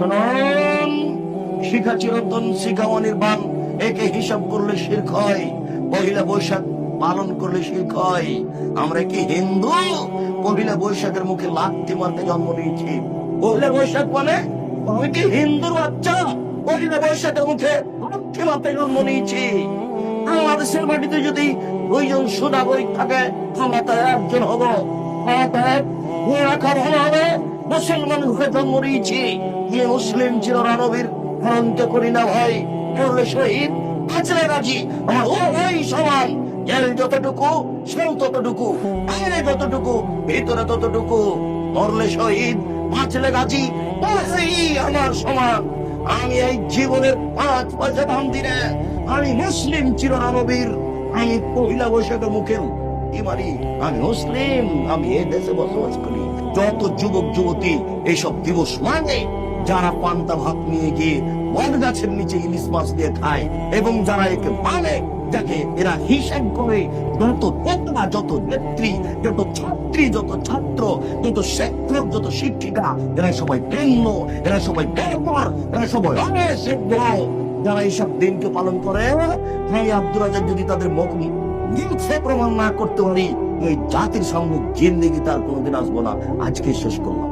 শুনুন, শিখা চিরন্তন শিখা অনির্বাণ, একে হিসাব করলে শিরক হয়। পহিলা বৈশাখ পালন করলে শিরক হয়। আমরা কি হিন্দু? পহিলা বৈশাখের মুখে লাথি মারতে জন্ম নিয়েছি। পহিলা বৈশাখ মানে আমি কি হিন্দুর বাচ্চা? পহিলা বৈশাখের মুখে লাথি মারতে জন্ম নিয়েছি। বাংলাদেশের মাটিতে যদি 2 জন সুনাগরিক থাকে, আমরা তার একজন হব। মুসলমান হয়ে জন্ম নিয়েছি। মুসলিম ছিল রানবীর হরন্ত করি না ভাই, করলে শহীদ বাঁচলে রাজি। আমার ওই সমান, জেল যতটুকু সেও ততটুকু, বাইরে যতটুকু ভিতরে ততটুকু। মরলে শহীদ বাঁচলে গাজী, আমার সমান। আমি এই জীবনের 5 পয়সা দাম দিনে আমি মুসলিম চিরনবীর। আমি পহিলা বৈশাখের মুখে মারি, আমি মুসলিম, আমি এই দেশে বসবাস করি। যত যুবক যুবতী এইসব দিবস মানে, যারা পান্তা ভাত নিয়ে গিয়ে বট গাছের নিচে ইলিশ মাছ দিয়ে খায়, এবং যারা একে মানে, যাকে এরা হিসাব করে, যত নেতা, যত নেত্রী, যত ছাত্রী, যত ছাত্র, যত শিক্ষক, যত শিক্ষিকা, এরা সবাই প্রেম, এরা সবাই ব্যাপার, এরা সবাই যারা এইসব দিনকে পালন করে। ভাই আব্দুল রাজ্জাক যদি তাদের মিথ্যে প্রমাণ না করতে পারি, এই জাতির সামনে জিন্দেগি তার কোনোদিন আসবো না। আজকে শেষ করলাম।